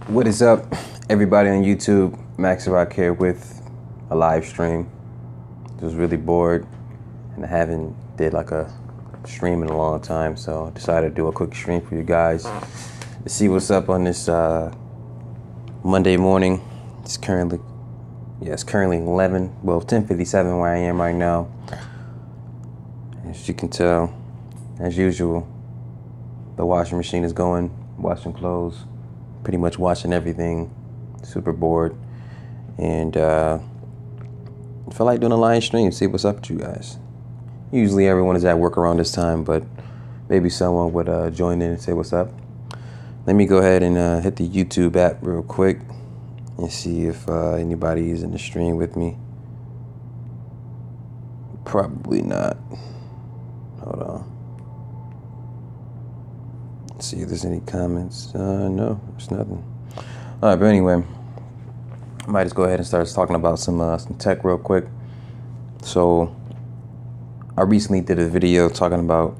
What is up, everybody on YouTube? Max Rock here with a live stream. Was really bored and I haven't did like a stream in a long time, so I decided to do a quick stream for you guys to see what's up on this Monday morning. It's currently 10:57 where I am right now. As you can tell, as usual, the washing machine is going, washing clothes, pretty much washing everything. Super bored, and I feel like doing a live stream, see what's up with you guys. Usually everyone is at work around this time, but maybe someone would join in and say what's up. Let me go ahead and hit the YouTube app real quick and see if anybody is in the stream with me. Probably not. Hold on. Let's see if there's any comments. No, there's nothing. All right, but anyway, I might just go ahead and start talking about some tech real quick. So I recently did a video talking about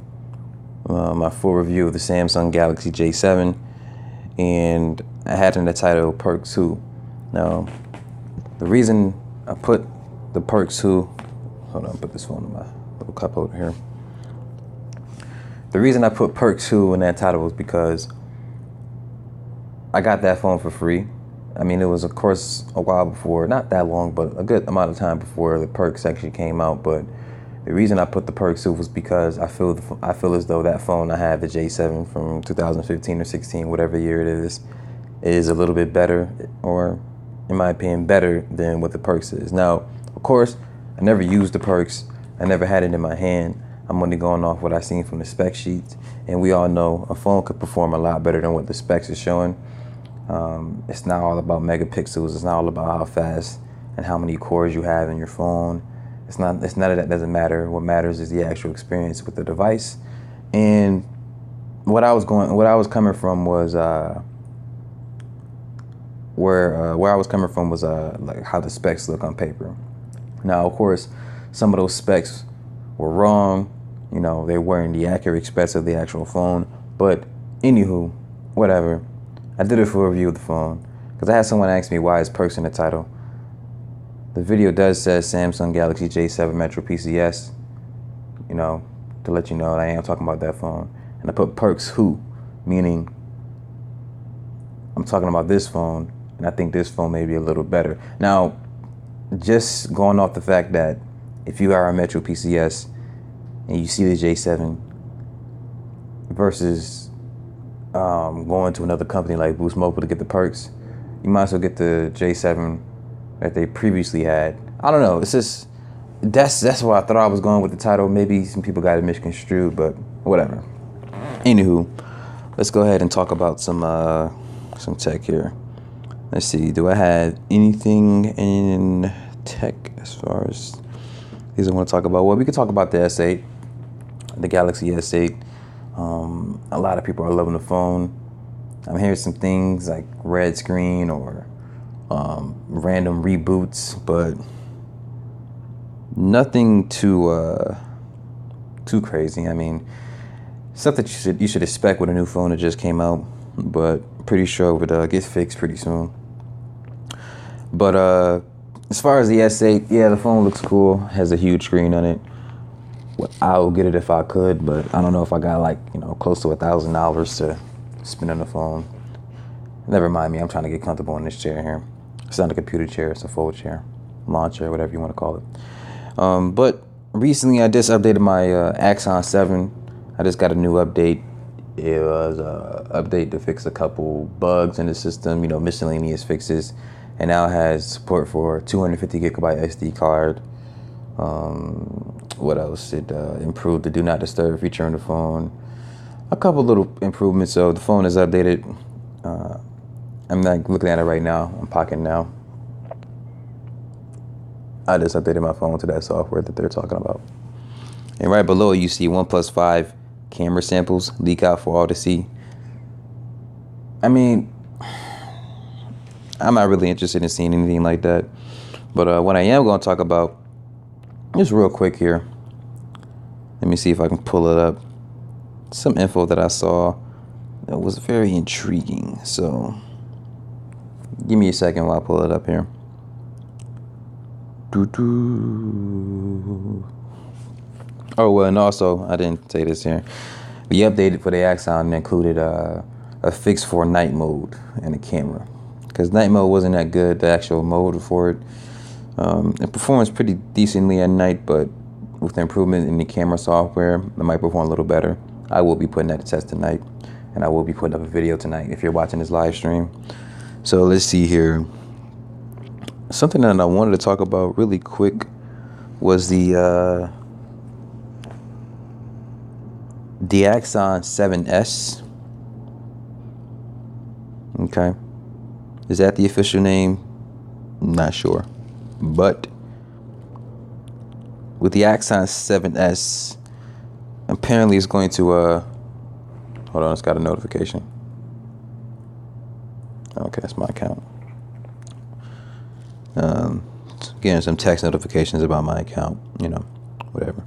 my full review of the Samsung Galaxy J7, and I had in the title Perks Who. Now, the reason I put the Perks Who, hold on, put this phone in my little cup holder here. The reason I put Perks Who in that title was because I got that phone for free. I mean, it was, of course, a while before, not that long, but a good amount of time before the Perks actually came out. But the reason I put the Perks Who was because I feel as though that phone I had, the J7 from 2015 or 16, whatever year it is a little bit better, or in my opinion, better than what the Perks is. Now, of course, I never used the Perks. I never had it in my hand. I'm only going off what I've seen from the spec sheets. And we all know a phone could perform a lot better than what the specs are showing. It's not all about megapixels. It's not all about how fast and how many cores you have in your phone. It's none of that doesn't matter. What matters is the actual experience with the device. And what I was coming from was like how the specs look on paper. Now, of course, some of those specs were wrong. You know, they weren't the accurate specs of the actual phone. But anywho, whatever. I did a full review of the phone because I had someone ask me why is Perks in the title. The video does say Samsung Galaxy J7 Metro PCS, you know, to let you know I am talking about that phone. And I put Perks Who, meaning I'm talking about this phone, and I think this phone may be a little better. Now, just going off the fact that if you are a Metro PCS and you see the J7 versus going to another company like Boost Mobile to get the Perks, you might as well get the J7 that they previously had. I don't know. It's just that's why I thought I was going with the title. Maybe some people got it misconstrued, but whatever. Anywho, let's go ahead and talk about some tech here. Let's see. Do I have anything in tech as far as these I want to talk about? Well, we could talk about the S8, the Galaxy S8. A lot of people are loving the phone. I'm hearing some things like red screen or random reboots, but nothing too crazy. I mean, stuff that you should expect with a new phone that just came out, but pretty sure it would get fixed pretty soon. But as far as the S8, yeah, the phone looks cool. Has a huge screen on it. I would get it if I could, but I don't know if I got close to $1,000 to spend on the phone. Never mind me. I'm trying to get comfortable in this chair here. It's not a computer chair. It's a fold chair, lawn chair, whatever you want to call it. But recently I just updated my Axon 7. I just got a new update. It was an update to fix a couple bugs in the system, miscellaneous fixes. And now it has support for 250 gigabyte SD card. What else? It improved the Do Not Disturb feature on the phone. A couple little improvements. So the phone is updated. I'm not looking at it right now. I'm pocketing now. I just updated my phone to that software that they're talking about. And right below you see OnePlus 5 camera samples leak out for all to see. I mean, I'm not really interested in seeing anything like that. But what I am going to talk about, just real quick here. Let me see if I can pull it up. Some info that I saw that was very intriguing. So Give me a second while I pull it up here. Doo-doo. Oh, well, and also, I didn't say this here. The update for the Axon included a fix for night mode in the camera. Because night mode wasn't that good, the actual mode for it. It performs pretty decently at night, but with the improvement in the camera software, it might perform a little better. I will be putting that to test tonight, and I will be putting up a video tonight if you're watching this live stream. So let's see here. Something that I wanted to talk about really quick was the Axon 7S. Okay. Is that the official name? Not sure. But with the Axon 7S, apparently it's going to hold on, it's got a notification. Okay, that's my account. Getting some text notifications about my account, whatever.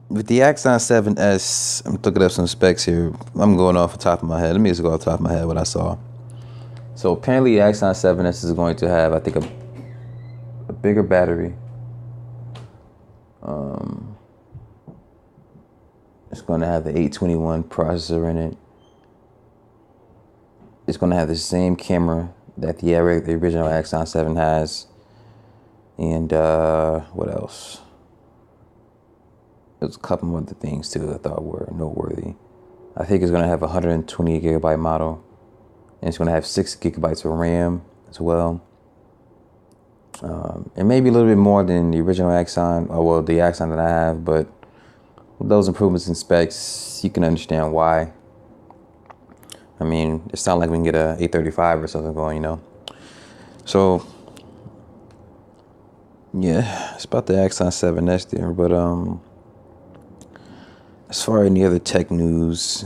With the Axon 7S, I'm looking up some specs here. I'm going off the top of my head. Let me just go off the top of my head what I saw. So apparently the Axon 7S is going to have, I think, a bigger battery. It's going to have the 821 processor in it. It's going to have the same camera that the original Axon 7 has. And what else? There's a couple more other things too I thought were noteworthy. I think it's going to have a 120 gigabyte model. And it's going to have 6 gigabytes of RAM as well. And maybe a little bit more than the original Axon, or well, the Axon that I have, but with those improvements in specs, you can understand why. I mean, it's not like we can get a 835 or something going, So, yeah, it's about the Axon 7S there. But as far as any other tech news,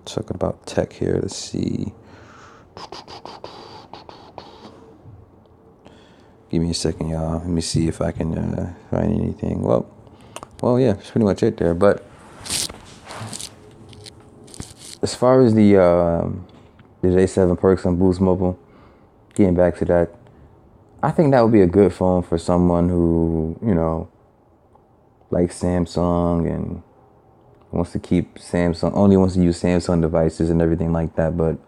talking about tech here, let's see. Give me a second, y'all. Let me see if I can find anything. Well, yeah, that's pretty much it there. But as far as the J7 perks on Boost Mobile, getting back to that, I think that would be a good phone for someone who, likes Samsung and wants to keep Samsung, only wants to use Samsung devices and everything like that. But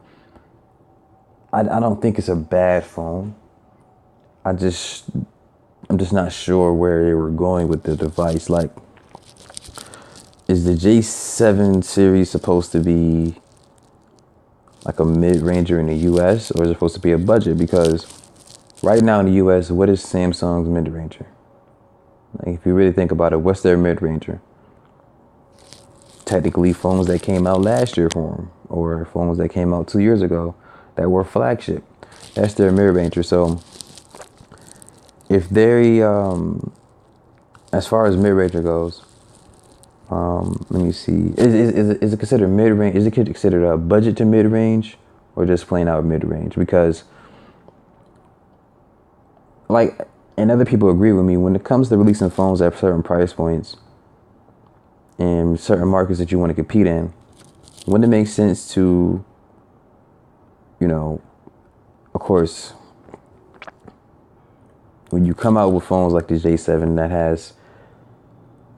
I don't think it's a bad phone. I'm just not sure where they were going with the device. Like, is the J7 series supposed to be like a mid-ranger in the US, or is it supposed to be a budget? Because right now in the US, what is Samsung's mid-ranger? Like, if you really think about it, what's their mid-ranger? Technically, phones that came out last year for them, or phones that came out 2 years ago that were flagship. That's their mid-ranger. So if they, as far as mid-ranger goes, let me see. Is it considered mid-range? Is it considered a budget to mid-range, or just plain out mid-range? Because, like, and other people agree with me, when it comes to releasing phones at certain price points in certain markets that you want to compete in, wouldn't it make sense to, of course, when you come out with phones like the J7 that has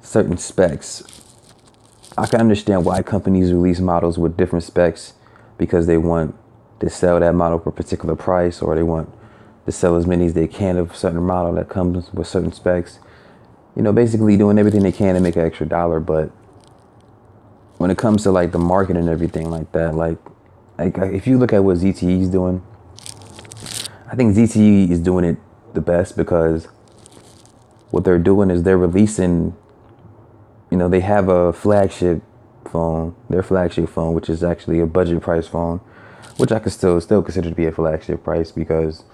certain specs, I can understand why companies release models with different specs, because they want to sell that model for a particular price, or they want to sell as many as they can of a certain model that comes with certain specs. Basically doing everything they can to make an extra dollar. But when it comes to like the market and everything like that, like if you look at what ZTE is doing, I think ZTE is doing it the best, because what they're doing is they're releasing, they have a flagship phone, their flagship phone, which is actually a budget price phone, which I could still consider to be a flagship price, because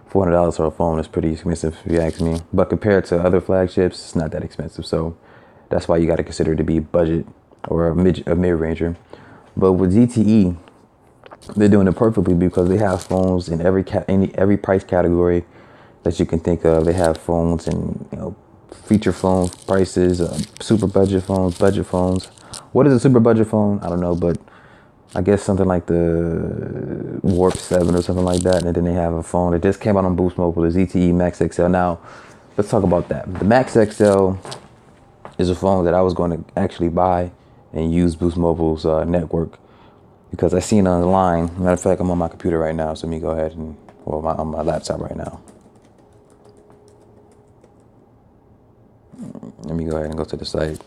$400 for a phone is pretty expensive if you ask me. But compared to other flagships, it's not that expensive. So that's why you got to consider it to be budget or a mid-ranger. But with ZTE, they're doing it perfectly, because they have phones in every price category that you can think of. They have phones in feature phone prices, super budget phones, budget phones. What is a super budget phone? I don't know, but I guess something like the Warp 7 or something like that. And then they have a phone that just came out on Boost Mobile, the ZTE Max XL. Now, let's talk about that. The Max XL is a phone that I was going to actually buy and use Boost Mobile's network because I seen it online. Matter of fact, I'm on my computer right now, so let me go ahead and, well, on my laptop right now. Let me go ahead and go to the site.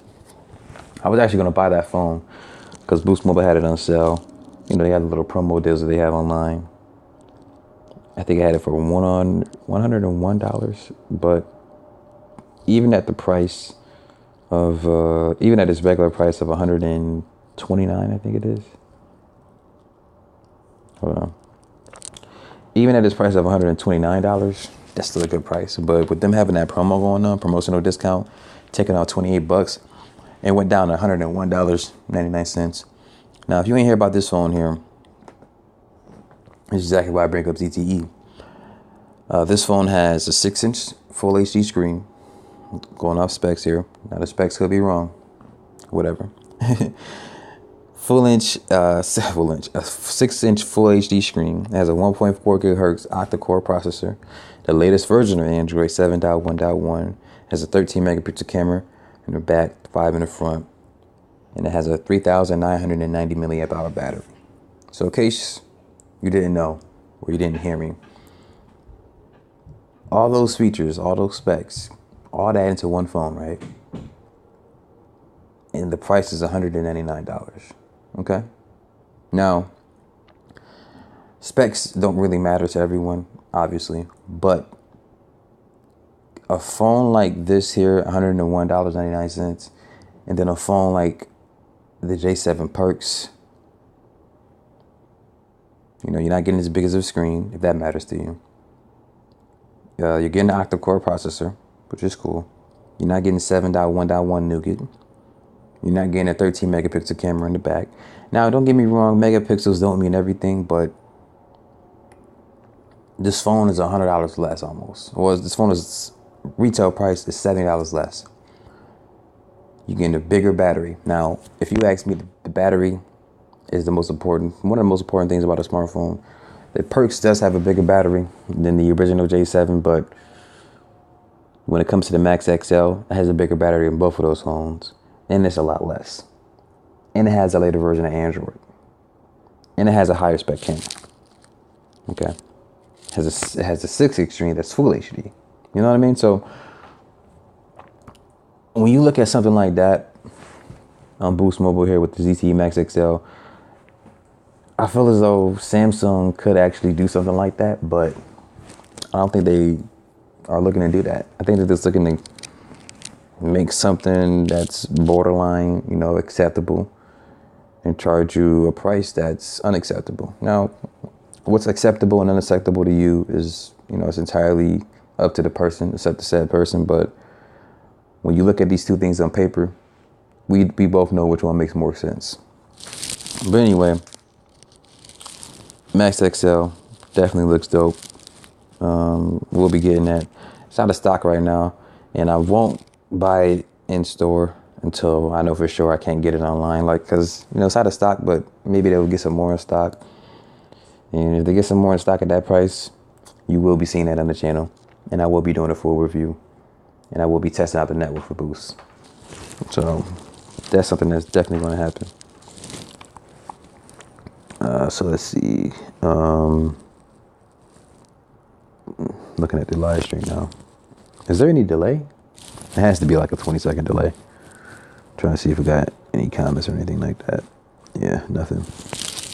I was actually going to buy that phone because Boost Mobile had it on sale. You know, they had the little promo deals that they have online. I think I had it for $101, but even at the price of, even at its regular price of $129, I think it is. Hold on. Even at its price of $129, that's still a good price. But with them having that promo going on, promotional discount, taking out $28, it went down to $101.99. Now, if you ain't hear about this phone here, this is exactly why I bring up ZTE. This phone has a 6-inch full HD screen. Going off specs here. Now the specs could be wrong. Whatever. a 6-inch full HD screen. It has a 1.4 gigahertz octa-core processor. The latest version of Android 7.1.1 has a 13 megapixel camera in the back, 5 in the front, and it has a 3,990 milliamp hour battery. So in case you didn't know or you didn't hear me, all those features, all those specs, all that into one phone, right? And the price is $199. Okay? Now, specs don't really matter to everyone, obviously, but a phone like this here, $101.99, and then a phone like the J7 Perks, you know, you're not getting as big as a screen, if that matters to you. You're getting the octa-core processor, which is cool. You're not getting 7.1.1 Nougat. You're not getting a 13 megapixel camera in the back. Now, don't get me wrong, megapixels don't mean everything, but this phone is $100 less almost. Or this phone is retail price is $70 less. You're getting a bigger battery. Now, if you ask me, the battery is the most important, one of the most important things about a smartphone. The Perks does have a bigger battery than the original J7, but when it comes to the Max XL, it has a bigger battery in both of those phones, and it's a lot less. And it has a later version of Android, and it has a higher spec camera. Okay, it has a 6-inch screen that's full HD. You know what I mean? So when you look at something like that on Boost Mobile here with the ZTE Max XL, I feel as though Samsung could actually do something like that, but I don't think they are looking to do that. I think they're just looking to make something that's borderline, you know, acceptable and charge you a price that's unacceptable. Now, what's acceptable and unacceptable to you is, you know, it's entirely up to the person, it's up to said person. But when you look at these two things on paper, we both know which one makes more sense. But anyway, Max XL definitely looks dope. We'll be getting that. It's out of stock right now, and I won't buy it in store until I know for sure I can't get it online. Like, because, you know, it's out of stock, but maybe they'll get some more in stock. And if they get some more in stock at that price, you will be seeing that on the channel, and I will be doing a full review, and I will be testing out the network for Boost. So that's something that's definitely going to happen. So let's see. Looking at the live stream now. Is there any delay? It has to be like a 20-second delay. Trying to see if we got any comments or anything like that. Yeah, nothing.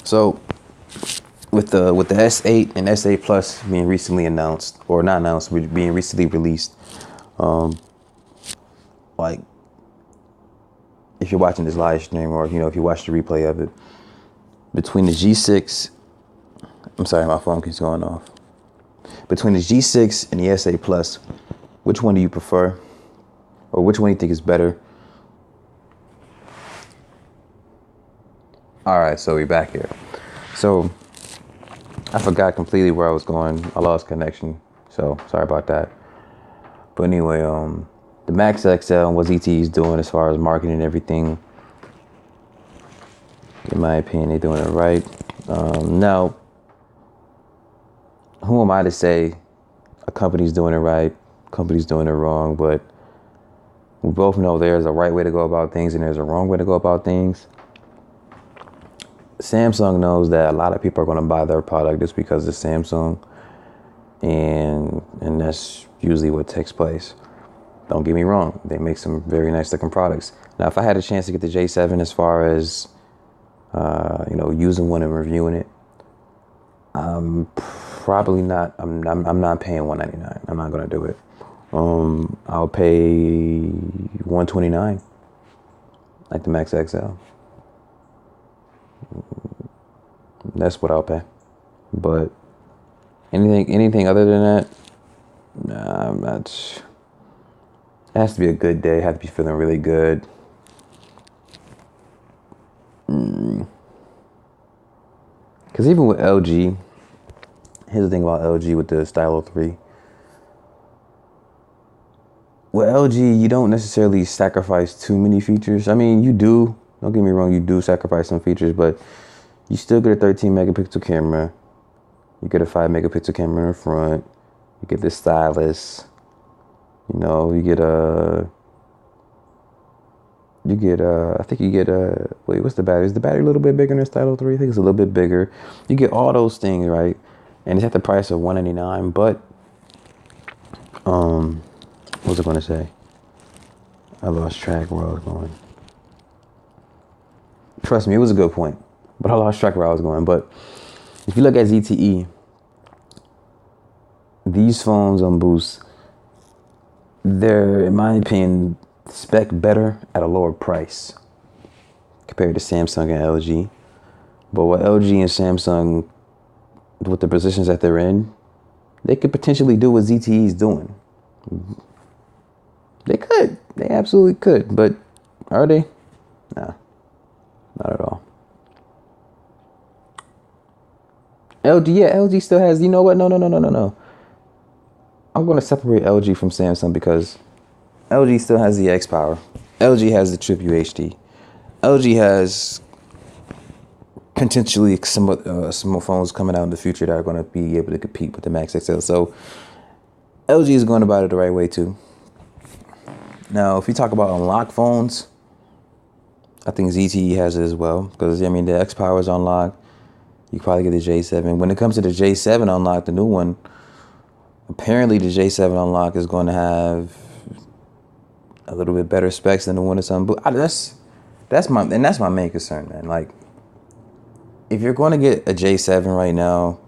So with the S8 and S8 Plus being recently announced, or not announced, being recently released, like if you're watching this live stream, or you know, if you watch the replay of it, between the G6, I'm sorry, my phone keeps going off. Between the G6 and the S8 Plus, which one do you prefer? Or which one do you think is better? All right, so we're back here. So I forgot completely where I was going. I lost connection, so sorry about that. But anyway, the Max XL and what ZTE is doing as far as marketing and everything, In my opinion, they're doing it right. Now, who am I to say a company's doing it right, company's doing it wrong? But we both know there's a right way to go about things and there's a wrong way to go about things. Samsung knows that a lot of people are going to buy their product just because it's Samsung, and that's usually what takes place. Don't get me wrong, they make some very nice looking products. Now, if I had a chance to get the J7 as far as using one and reviewing it, probably not. I'm not paying $199. I'm not gonna do it. I'll pay $129, like the Max XL. That's what I'll pay. But anything other than that, nah, I'm not. It has to be a good day. I have to be feeling really good. Because even with LG, here's the thing about LG with the Stylo 3. With LG, you don't necessarily sacrifice too many features. I mean, you do. Don't get me wrong, you do sacrifice some features, but you still get a 13 megapixel camera. You get a 5 megapixel camera in the front. You get the stylus. I think you get what's the battery? Is the battery a little bit bigger than the Stylo 3? I think it's a little bit bigger. You get all those things, right? And it's at the price of $199. But what was I going to say? I lost track where I was going. Trust me, it was a good point, but I lost track where I was going. But if you look at ZTE, these phones on Boost, they're, in my opinion, spec better at a lower price compared to Samsung and LG. But what LG and Samsung, with the positions that they're in, they could potentially do what ZTE is doing. They could. They absolutely could. But are they? Nah, not at all. LG still has, you know what? No. I'm going to separate LG from Samsung because LG still has the X Power. LG has the Trip UHD. LG has potentially some phones coming out in the future that are going to be able to compete with the Max XL. So LG is going about it the right way too. Now, if you talk about unlocked phones, I think ZTE has it as well because, the X Power is unlocked. You can probably get the J7. When it comes to the J7 unlocked, the new one, apparently the J7 unlock is going to have a little bit better specs than the one that's on Boost. That's my main concern, man. Like, if you're going to get a J7 right now,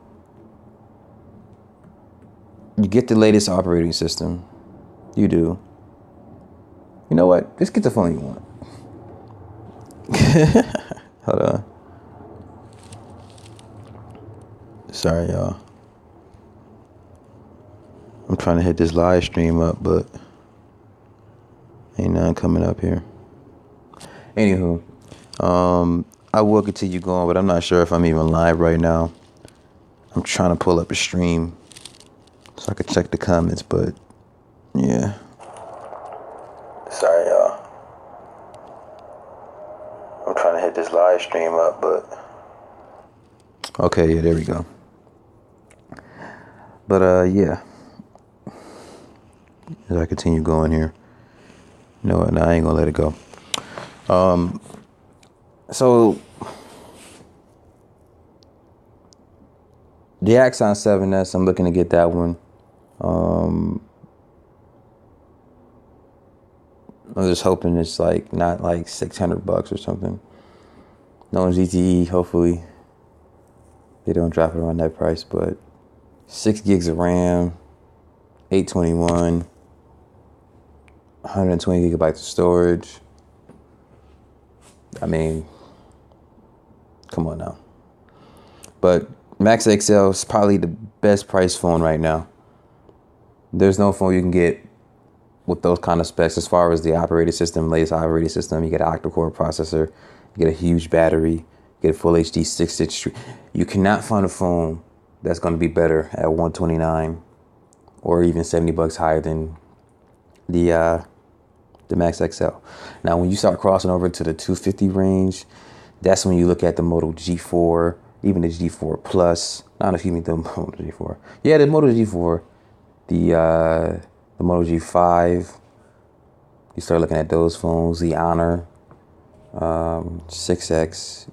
you get the latest operating system. You do. You know what? Just get the phone you want. Hold on. Sorry, y'all. I'm trying to hit this live stream up, but ain't nothing coming up here. Anywho, I will continue going, but I'm not sure if I'm even live right now. I'm trying to pull up a stream so I could check the comments, but yeah. Sorry, y'all. I'm trying to hit this live stream up, but okay, yeah, there we go. But yeah. As I continue going here. You know what? No, I ain't gonna let it go. So the Axon 7S, I'm looking to get that one. I'm just hoping it's not like $600 or something. No ZTE, hopefully they don't drop it around that price, but 6 gigs of RAM, 821, 120 gigabytes of storage. Come on now. But Max XL is probably the best price phone right now. There's no phone you can get with those kind of specs as far as the operating system, latest operating system. You get an octa-core processor, you get a huge battery, you get a full HD 6-inch. You cannot find a phone that's going to be better at $129 or even $70 higher than the Max XL. Now, when you start crossing over to the 250 range, That's when you look at the Moto G4, even the G4 Plus. Not excuse me, the Moto G4. Yeah, the Moto G4, the Moto G5. You start looking at those phones, the Honor 6X.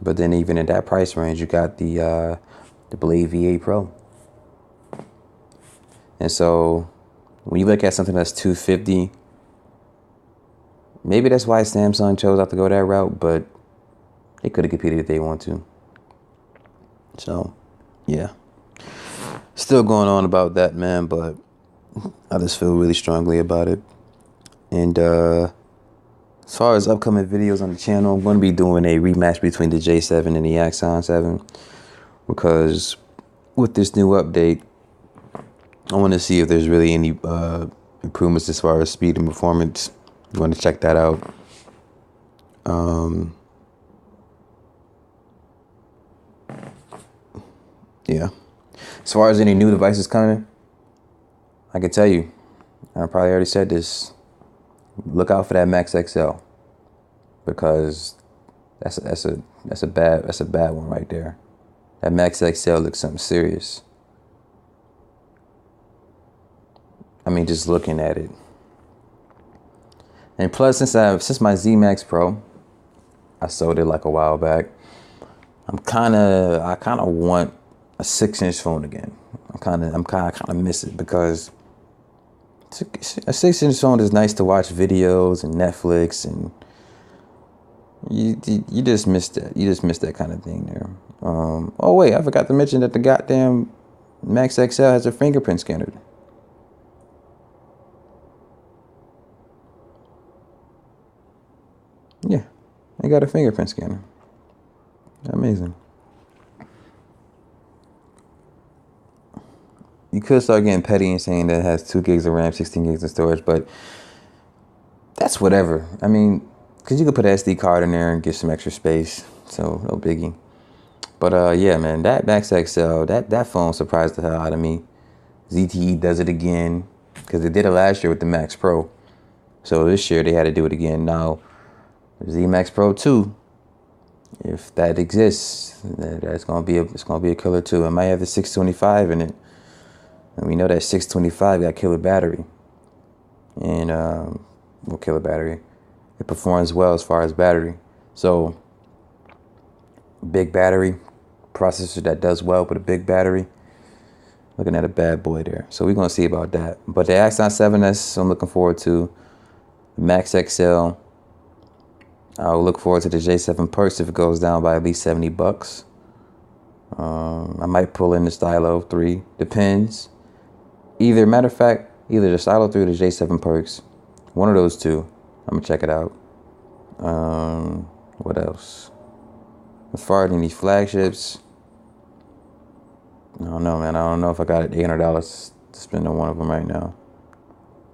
But then even in that price range, you got the Blade V8 Pro. And so when you look at something that's $250, maybe that's why Samsung chose not to go that route, but they could have competed if they want to. So, yeah. Still going on about that, man, but I just feel really strongly about it. And as far as upcoming videos on the channel, I'm going to be doing a rematch between the J7 and the Axon 7. Because with this new update, I want to see if there's really any improvements as far as speed and performance. You want to check that out. Yeah. As far as any new devices coming, I can tell you, I probably already said this, look out for that Max XL, because that's a bad one right there. That Max XL looks something serious. I mean, just looking at it. And plus, since my Z Max Pro, I sold it like a while back. I kind of want a 6-inch phone again. I kind of miss it, because a 6-inch phone is nice to watch videos and Netflix, and you just miss that. You just miss that kind of thing there. Oh wait, I forgot to mention that the goddamn Max XL has a fingerprint scanner. Yeah, they got a fingerprint scanner. Amazing. You could start getting petty and saying that it has 2 gigs of RAM, 16 gigs of storage, but that's whatever. I mean, because you could put an SD card in there and get some extra space, so no biggie. But yeah, man, that Max XL, that phone surprised the hell out of me. ZTE does it again, because they did it last year with the Max Pro. So this year they had to do it again. Now, the Z Max Pro 2, if that exists, it's gonna be a killer too. It might have the 625 in it. And we know that 625 got killer battery. And killer battery. It performs well as far as battery. So big battery, processor that does well with a big battery. Looking at a bad boy there. So we're gonna see about that. But the Axon 7S, I'm looking forward to. The Max XL, I'll look forward to the J7 Perks if it goes down by at least $70. I might pull in the Stylo 3. Depends. Matter of fact, either the Stylo 3 or the J7 Perks. One of those two. I'm gonna check it out. What else? As far as any flagships, I don't know, man. I don't know if I got $800 to spend on one of them right now.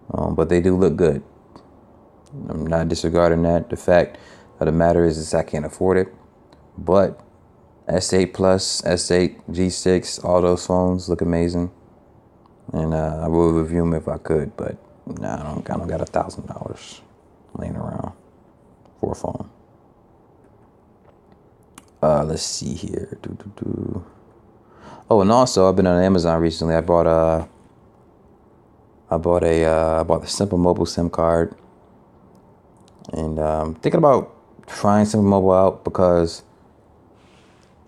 But they do look good. I'm not disregarding that. The fact of the matter is I can't afford it. But S8 Plus, S8, G6, all those phones look amazing. And I will review them if I could. But nah, I don't got $1,000 laying around for a phone. Let's see here. Oh, and also I've been on Amazon recently. I bought the Simple Mobile SIM card. And thinking about trying Simple Mobile out, because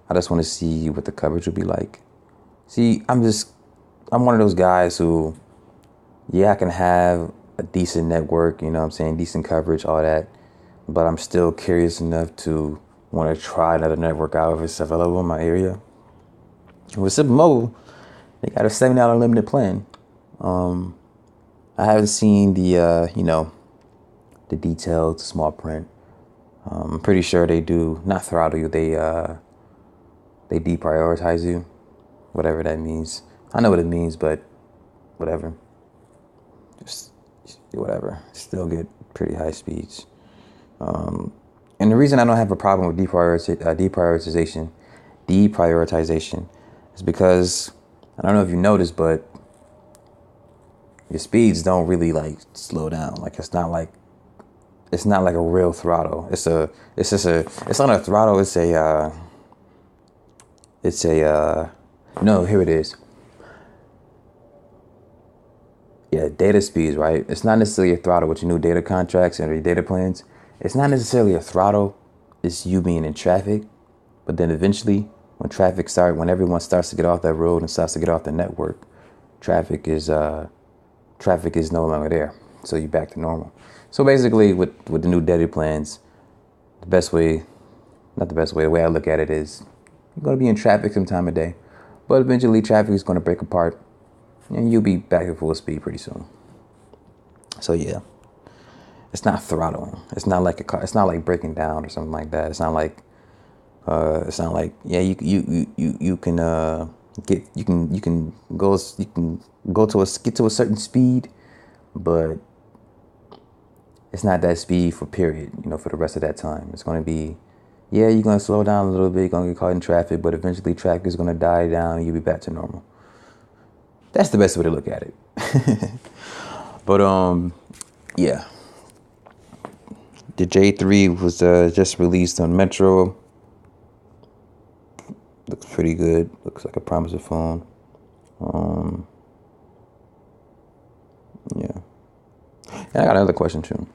I just want to see what the coverage would be like. See, I'm one of those guys who, yeah, I can have a decent network, you know what I'm saying, decent coverage, all that, but I'm still curious enough to want to try another network out if it's available in my area. With Simple Mobile, they got a $70 limited plan. I haven't seen the details, the small print. I'm pretty sure they do not throttle you. They deprioritize you, whatever that means. I know what it means, but whatever. Just whatever. Still get pretty high speeds. And the reason I don't have a problem with deprioritization is because, I don't know if you noticed, but your speeds don't really like slow down. Like it's not like it's not like a real throttle. It's not a throttle. No, here it is. Yeah, data speeds, right? It's not necessarily a throttle with your new data contracts and your data plans. It's not necessarily a throttle. It's you being in traffic. But then eventually, when everyone starts to get off that road and starts to get off the network, traffic is no longer there. So you're back to normal. So basically, with the new data plans, the way I look at it is, you're going to be in traffic some time of day, but eventually traffic is going to break apart, and you'll be back at full speed pretty soon. So yeah, it's not throttling. It's not like a car. It's not like breaking down or something like that. It's not like yeah, you can get to a certain speed, but it's not that speed for period, for the rest of that time. It's going to be, yeah, you're going to slow down a little bit, you're going to get caught in traffic, but eventually traffic is going to die down and you'll be back to normal. That's the best way to look at it. But yeah, the J3 was just released on Metro. Looks pretty good. Looks like a promising phone. Yeah. And I got another question too.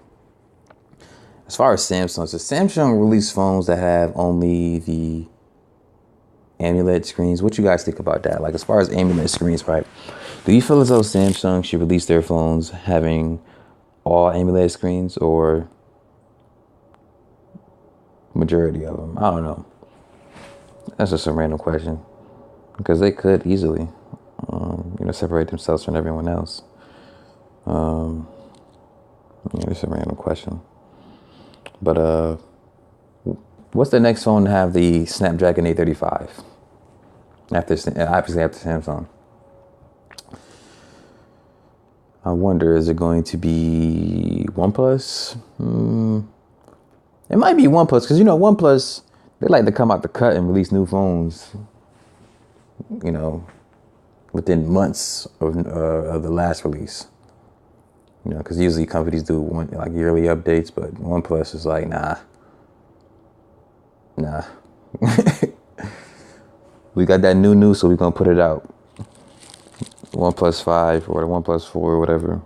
As far as Samsung, so Samsung released phones that have only the AMOLED screens. What you guys think about that? Like, as far as AMOLED screens, right? Do you feel as though Samsung should release their phones having all AMOLED screens, or majority of them? I don't know. That's just a random question, because they could easily, separate themselves from everyone else. It's a random question. But what's the next phone to have the Snapdragon 835? Obviously after Samsung. I wonder, is it going to be OnePlus? It might be OnePlus, because OnePlus, they like to come out the cut and release new phones, within months of the last release. Because usually companies do yearly updates, but OnePlus is like, nah. We got that new, so we're going to put it out. OnePlus 5 or the OnePlus 4 or whatever.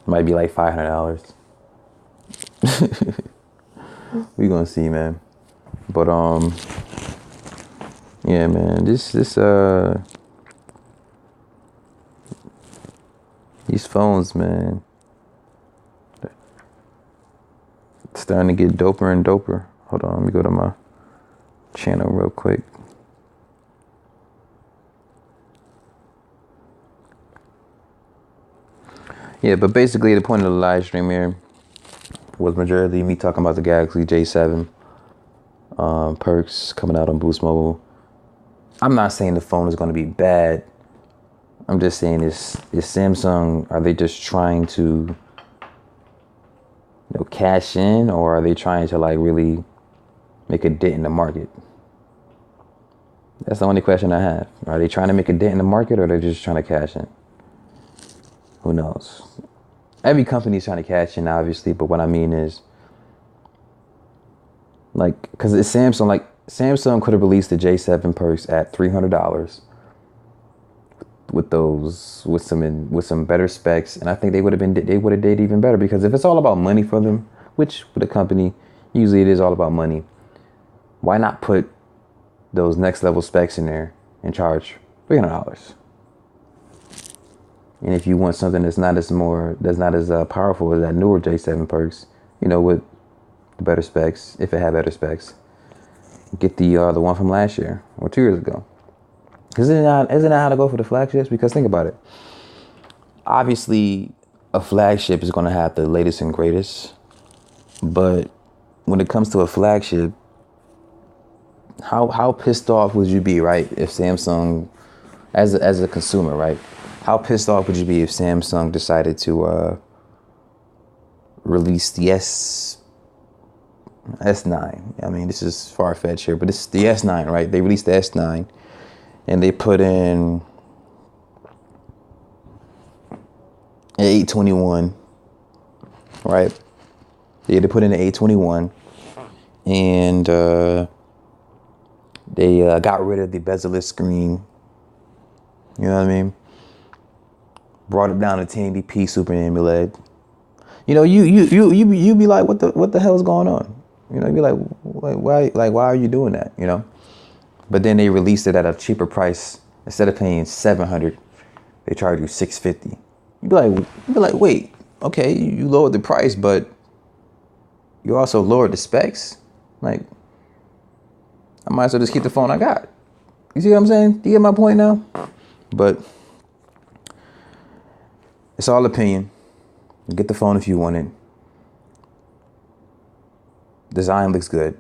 Might be like $500. We gonna see, man. But yeah, man, these phones, man, it's starting to get doper and doper. Hold on, let me go to my channel real quick. Yeah, but basically the point of the live stream here was majority me talking about the Galaxy J7 perks coming out on Boost Mobile. I'm not saying the phone is going to be bad. I'm just saying, is Samsung, are they just trying to cash in, or are they trying to really make a dent in the market? That's the only question I have. Are they trying to make a dent in the market, or are they just trying to cash in? Who knows? Every company is trying to cash in, obviously, but what I mean is, because it's Samsung, Samsung could have released the J7 perks at $300 with some better specs, and I think they would have did even better, because if it's all about money for them, which with a company usually it is all about money, why not put those next level specs in there and charge $300? And if you want something that's not as powerful as that newer J7 perks, with the better specs, if it had better specs, get the one from last year or 2 years ago. Isn't that how to go for the flagships? Because think about it. Obviously, a flagship is going to have the latest and greatest, but when it comes to a flagship, how pissed off would you be, right? If Samsung, as a consumer, right? How pissed off would you be if Samsung decided to release the S9? I mean, this is far-fetched here, but it's the S9, right? They released the S9, and they put in an 821, right? They had to put in an A21, and they got rid of the bezel-less screen. You know what I mean? Brought it down to 1080p Super AMOLED. You know, you be like, what the hell is going on? You know, you be like why are you doing that? You know. But then they released it at a cheaper price. Instead of paying $700, they charge you $650. You be like, wait, okay, you lowered the price, but you also lowered the specs. Like, I might as well just keep the phone I got. You see what I'm saying? Do you get my point now? But it's all opinion. Get the phone if you want it. Design looks good.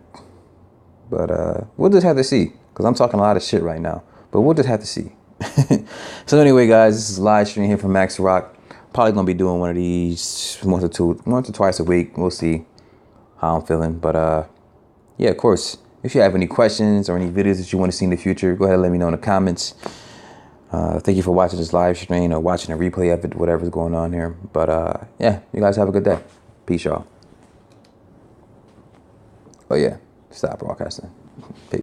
But we'll just have to see. Because I'm talking a lot of shit right now. But we'll just have to see. So anyway, guys, this is a live stream here from Max Rock. Probably going to be doing one of these once or twice a week. We'll see how I'm feeling. But yeah, of course, if you have any questions or any videos that you want to see in the future, go ahead and let me know in the comments. Thank you for watching this live stream or watching a replay of it, whatever's going on here. But yeah, you guys have a good day. Peace, y'all. Oh yeah, stop broadcasting. Peace.